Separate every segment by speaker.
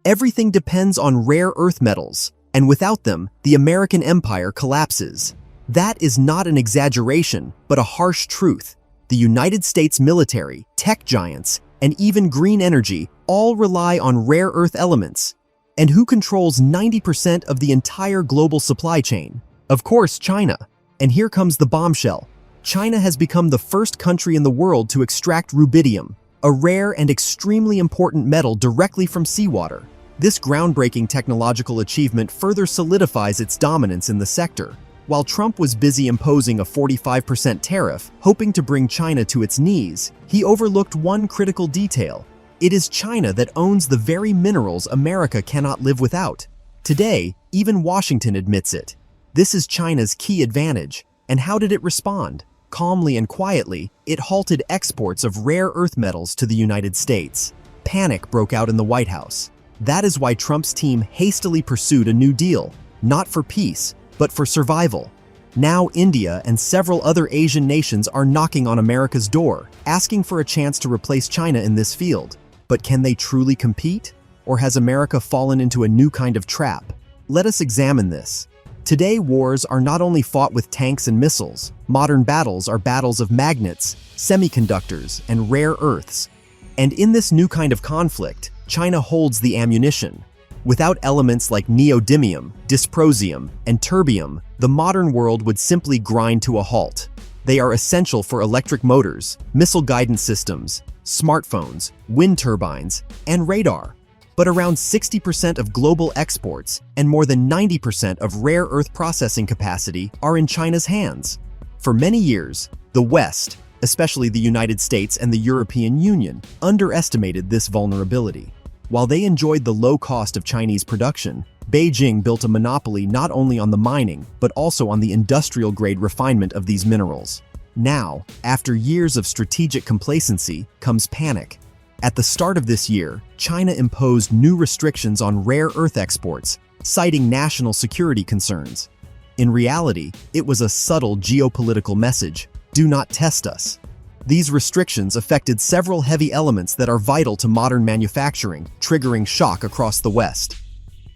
Speaker 1: Everything depends on rare earth metals, and without them, the American empire collapses. That is not an exaggeration, but a harsh truth. The United States military, tech giants, and even green energy all rely on rare earth elements. And who controls 90% of the entire global supply chain? Of course, China. And here comes the bombshell. China has become the first country in the world to extract rubidium, a rare and extremely important metal directly from seawater. This groundbreaking technological achievement further solidifies its dominance in the sector. While Trump was busy imposing a 45% tariff, hoping to bring China to its knees, he overlooked one critical detail. It is China that owns the very minerals America cannot live without. Today, even Washington admits it. This is China's key advantage. And how did it respond? Calmly and quietly, it halted exports of rare earth metals to the United States. Panic broke out in the White House. That is why Trump's team hastily pursued a new deal, not for peace, but for survival. Now India and several other Asian nations are knocking on America's door, asking for a chance to replace China in this field. But can they truly compete? Or has America fallen into a new kind of trap? Let us examine this. Today, wars are not only fought with tanks and missiles. Modern battles are battles of magnets, semiconductors, and rare earths. And in this new kind of conflict, China holds the ammunition. Without elements like neodymium, dysprosium, and terbium, the modern world would simply grind to a halt. They are essential for electric motors, missile guidance systems, smartphones, wind turbines, and radar. But around 60% of global exports and more than 90% of rare earth processing capacity are in China's hands. For many years, the West, especially the United States and the European Union, underestimated this vulnerability. While they enjoyed the low cost of Chinese production, Beijing built a monopoly not only on the mining, but also on the industrial-grade refinement of these minerals. Now, after years of strategic complacency, comes panic. At the start of this year, China imposed new restrictions on rare earth exports, citing national security concerns. In reality, it was a subtle geopolitical message: do not test us. These restrictions affected several heavy elements that are vital to modern manufacturing, triggering shock across the West.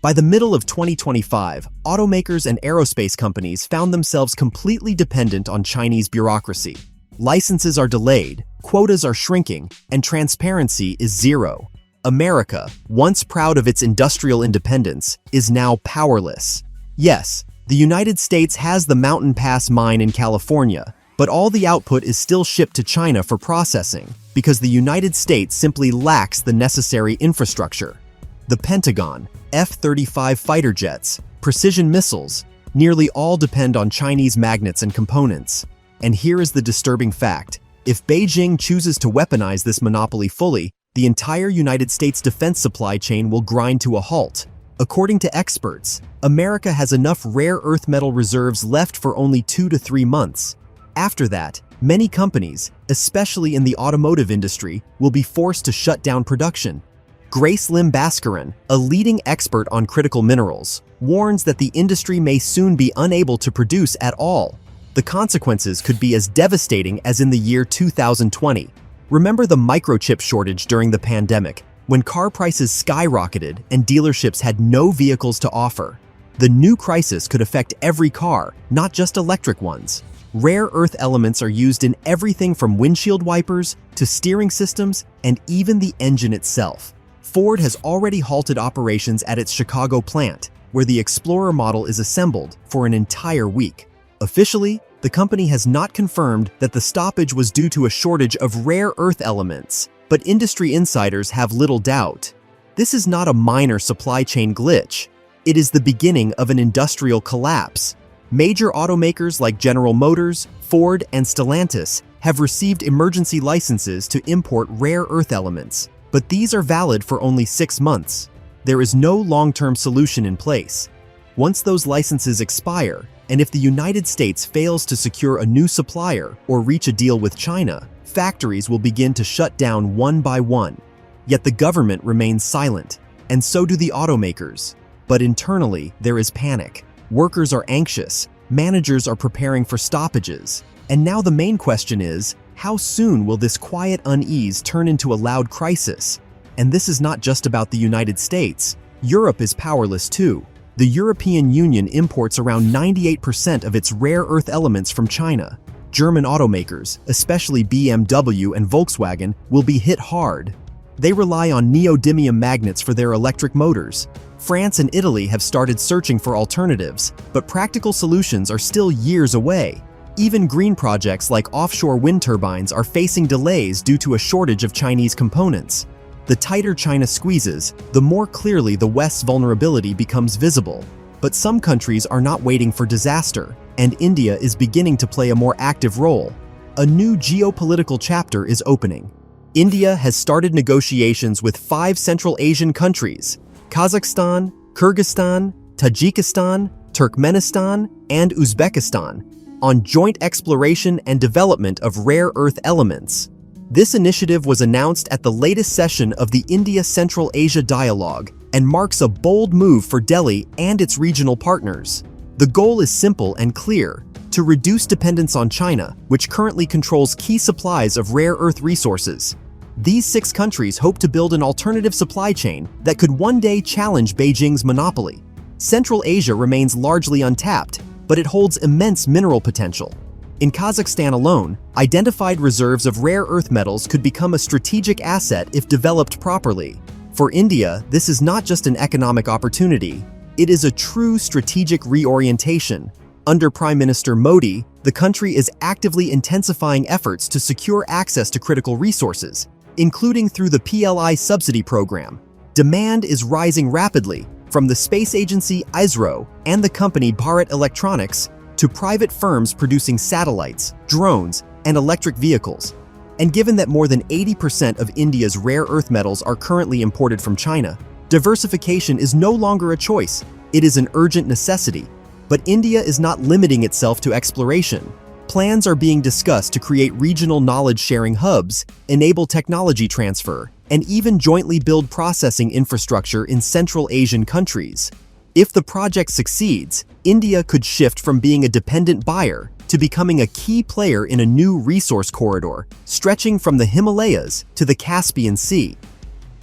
Speaker 1: By the middle of 2025, automakers and aerospace companies found themselves completely dependent on Chinese bureaucracy. Licenses are delayed, quotas are shrinking, and transparency is zero. America, once proud of its industrial independence, is now powerless. Yes, the United States has the Mountain Pass mine in California, but all the output is still shipped to China for processing because the United States simply lacks the necessary infrastructure. The Pentagon, F-35 fighter jets, precision missiles, nearly all depend on Chinese magnets and components. And here is the disturbing fact: if Beijing chooses to weaponize this monopoly fully, the entire United States defense supply chain will grind to a halt. According to experts, America has enough rare earth metal reserves left for only 2 to 3 months. After that, many companies, especially in the automotive industry, will be forced to shut down production. Grace Lim Bhaskaran, a leading expert on critical minerals, warns that the industry may soon be unable to produce at all. The consequences could be as devastating as in the year 2020. Remember the microchip shortage during the pandemic, when car prices skyrocketed and dealerships had no vehicles to offer? The new crisis could affect every car, not just electric ones. Rare earth elements are used in everything from windshield wipers to steering systems and even the engine itself. Ford has already halted operations at its Chicago plant, where the Explorer model is assembled, for an entire week. Officially, the company has not confirmed that the stoppage was due to a shortage of rare earth elements, but industry insiders have little doubt. This is not a minor supply chain glitch. It is the beginning of an industrial collapse. Major automakers like General Motors, Ford, and Stellantis have received emergency licenses to import rare earth elements, but these are valid for only 6 months. There is no long-term solution in place. Once those licenses expire, and if the United States fails to secure a new supplier or reach a deal with China, factories will begin to shut down one by one. Yet the government remains silent, and so do the automakers. But internally, there is panic. Workers are anxious, managers are preparing for stoppages, and now the main question is, how soon will this quiet unease turn into a loud crisis? And this is not just about the United States. Europe is powerless too. The European Union imports around 98% of its rare earth elements from China. German automakers, especially BMW and Volkswagen, will be hit hard. They rely on neodymium magnets for their electric motors. France and Italy have started searching for alternatives, but practical solutions are still years away. Even green projects like offshore wind turbines are facing delays due to a shortage of Chinese components. The tighter China squeezes, the more clearly the West's vulnerability becomes visible. But some countries are not waiting for disaster, and India is beginning to play a more active role. A new geopolitical chapter is opening. India has started negotiations with 5 Central Asian countries: Kazakhstan, Kyrgyzstan, Tajikistan, Turkmenistan, and Uzbekistan, on joint exploration and development of rare earth elements. This initiative was announced at the latest session of the India-Central Asia Dialogue and marks a bold move for Delhi and its regional partners. The goal is simple and clear: to reduce dependence on China, which currently controls key supplies of rare earth resources. These 6 countries hope to build an alternative supply chain that could one day challenge Beijing's monopoly. Central Asia remains largely untapped, but it holds immense mineral potential. In Kazakhstan alone, identified reserves of rare earth metals could become a strategic asset if developed properly. For India, this is not just an economic opportunity, it is a true strategic reorientation. Under Prime Minister Modi, the country is actively intensifying efforts to secure access to critical resources, including through the PLI subsidy program. Demand is rising rapidly, from the space agency ISRO and the company Bharat Electronics to private firms producing satellites, drones, and electric vehicles. And given that more than 80% of India's rare earth metals are currently imported from China, diversification is no longer a choice, it is an urgent necessity. But India is not limiting itself to exploration. Plans are being discussed to create regional knowledge-sharing hubs, enable technology transfer, and even jointly build processing infrastructure in Central Asian countries. If the project succeeds, India could shift from being a dependent buyer to becoming a key player in a new resource corridor, stretching from the Himalayas to the Caspian Sea.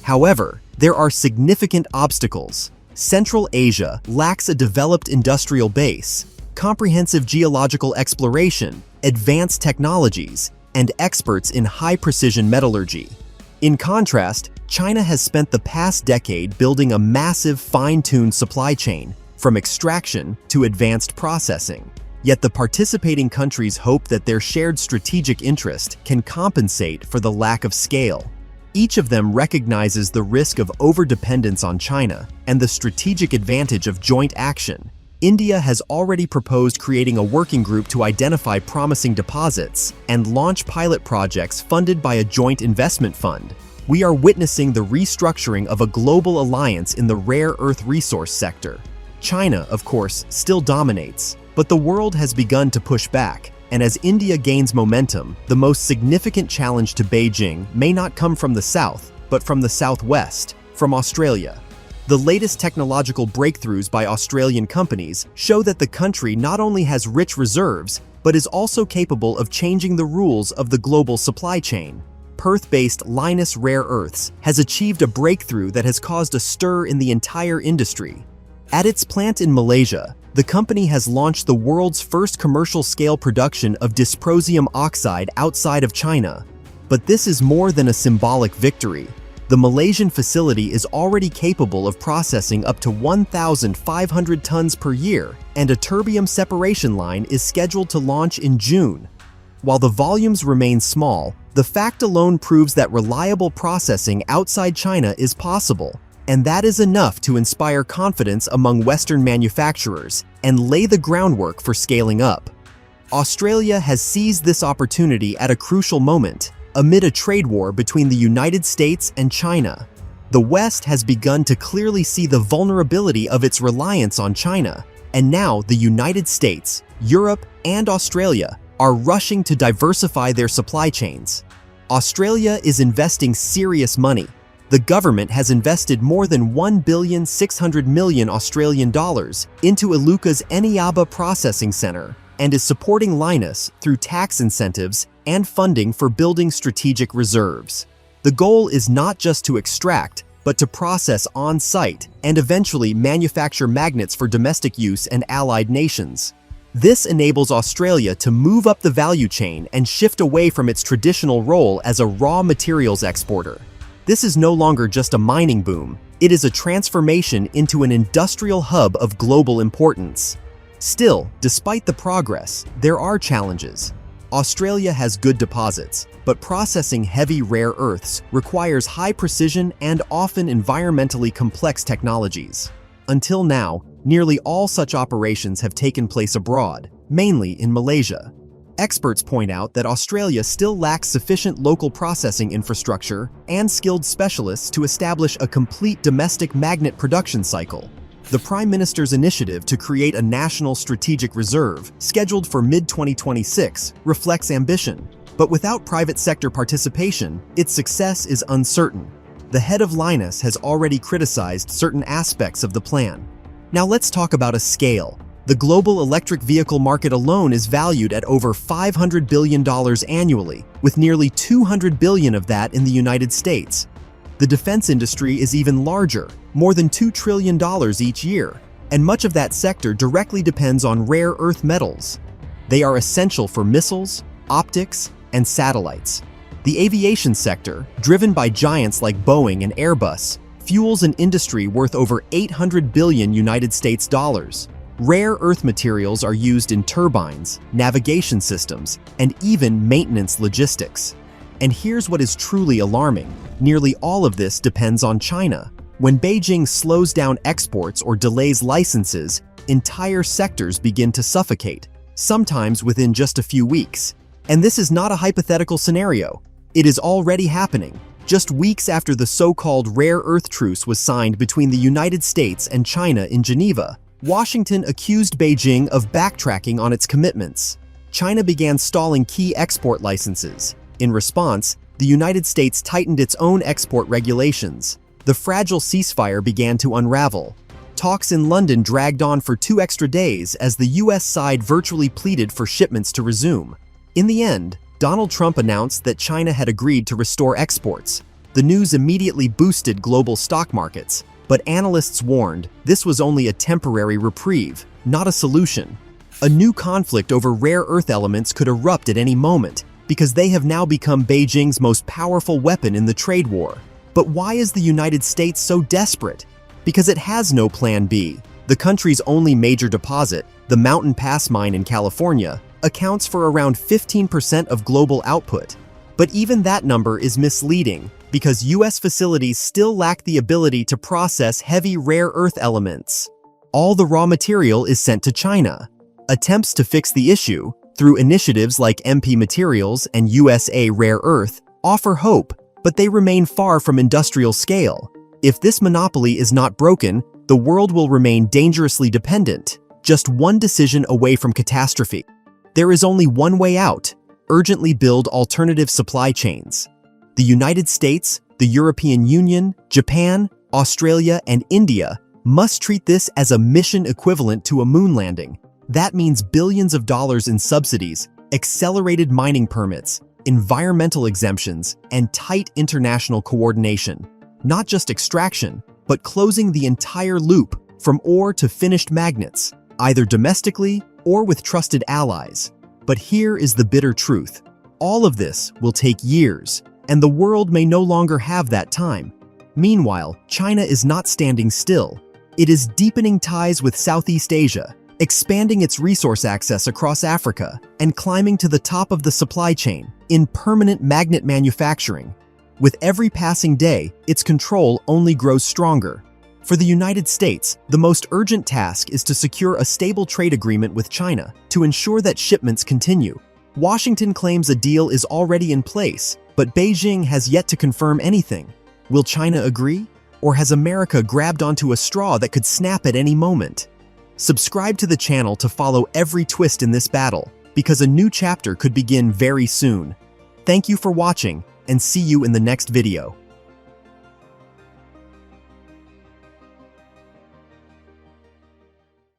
Speaker 1: However, there are significant obstacles. Central Asia lacks a developed industrial base, comprehensive geological exploration, advanced technologies, and experts in high-precision metallurgy. In contrast, China has spent the past decade building a massive, fine-tuned supply chain, from extraction to advanced processing. Yet the participating countries hope that their shared strategic interest can compensate for the lack of scale. Each of them recognizes the risk of overdependence on China and the strategic advantage of joint action. India has already proposed creating a working group to identify promising deposits and launch pilot projects funded by a joint investment fund. We are witnessing the restructuring of a global alliance in the rare earth resource sector. China, of course, still dominates, but the world has begun to push back. And as India gains momentum, the most significant challenge to Beijing may not come from the south, but from the southwest, from Australia. The latest technological breakthroughs by Australian companies show that the country not only has rich reserves, but is also capable of changing the rules of the global supply chain. Perth-based Lynas Rare Earths has achieved a breakthrough that has caused a stir in the entire industry. At its plant in Malaysia, the company has launched the world's first commercial-scale production of dysprosium oxide outside of China. But this is more than a symbolic victory. The Malaysian facility is already capable of processing up to 1,500 tons per year, and a terbium separation line is scheduled to launch in June. While the volumes remain small, the fact alone proves that reliable processing outside China is possible, and that is enough to inspire confidence among Western manufacturers and lay the groundwork for scaling up. Australia has seized this opportunity at a crucial moment, amid a trade war between the United States and China. The West has begun to clearly see the vulnerability of its reliance on China, and now the United States, Europe, and Australia are rushing to diversify their supply chains. Australia is investing serious money. The government has invested more than $1.6 billion Australian dollars into Iluka's Eneabba processing center and is supporting Lynas through tax incentives and funding for building strategic reserves. The goal is not just to extract, but to process on-site and eventually manufacture magnets for domestic use and allied nations. This enables Australia to move up the value chain and shift away from its traditional role as a raw materials exporter. This is no longer just a mining boom, it is a transformation into an industrial hub of global importance. Still, despite the progress, there are challenges. Australia has good deposits, but processing heavy rare earths requires high precision and often environmentally complex technologies. Until now, nearly all such operations have taken place abroad, mainly in Malaysia. Experts point out that Australia still lacks sufficient local processing infrastructure and skilled specialists to establish a complete domestic magnet production cycle. The Prime Minister's initiative to create a national strategic reserve, scheduled for mid-2026, reflects ambition. But without private sector participation, its success is uncertain. The head of Lynas has already criticized certain aspects of the plan. Now let's talk about a scale. The global electric vehicle market alone is valued at over $500 billion annually, with nearly $200 billion of that in the United States. The defense industry is even larger, more than $2 trillion each year, and much of that sector directly depends on rare earth metals. They are essential for missiles, optics, and satellites. The aviation sector, driven by giants like Boeing and Airbus, fuels an industry worth over $800 billion United States dollars. Rare earth materials are used in turbines, navigation systems, and even maintenance logistics. And here's what is truly alarming. Nearly all of this depends on China. When Beijing slows down exports or delays licenses, entire sectors begin to suffocate, sometimes within just a few weeks. And this is not a hypothetical scenario. It is already happening. Just weeks after the so-called rare earth truce was signed between the United States and China in Geneva, Washington accused Beijing of backtracking on its commitments. China began stalling key export licenses. In response, the United States tightened its own export regulations. The fragile ceasefire began to unravel. Talks in London dragged on for 2 extra days as the US side virtually pleaded for shipments to resume. In the end, Donald Trump announced that China had agreed to restore exports. The news immediately boosted global stock markets, but analysts warned this was only a temporary reprieve, not a solution. A new conflict over rare earth elements could erupt at any moment, because they have now become Beijing's most powerful weapon in the trade war. But why is the United States so desperate? Because it has no plan B. The country's only major deposit, the Mountain Pass mine in California, accounts for around 15% of global output. But even that number is misleading, because US facilities still lack the ability to process heavy rare earth elements. All the raw material is sent to China. Attempts to fix the issue, through initiatives like MP Materials and USA Rare Earth, offer hope, but they remain far from industrial scale. If this monopoly is not broken, the world will remain dangerously dependent, just one decision away from catastrophe. There is only one way out: urgently build alternative supply chains. The United States, the European Union, Japan, Australia, and India must treat this as a mission equivalent to a moon landing. That means billions of dollars in subsidies, accelerated mining permits, environmental exemptions, and tight international coordination. Not just extraction, but closing the entire loop from ore to finished magnets, either domestically or with trusted allies. But here is the bitter truth. All of this will take years, and the world may no longer have that time. Meanwhile, China is not standing still. It is deepening ties with Southeast Asia, expanding its resource access across Africa, and climbing to the top of the supply chain in permanent magnet manufacturing. With every passing day, its control only grows stronger. For the United States, the most urgent task is to secure a stable trade agreement with China to ensure that shipments continue. Washington claims a deal is already in place, but Beijing has yet to confirm anything. Will China agree? Or has America grabbed onto a straw that could snap at any moment? Subscribe to the channel to follow every twist in this battle, because a new chapter could begin very soon. Thank you for watching, and see you in the next video.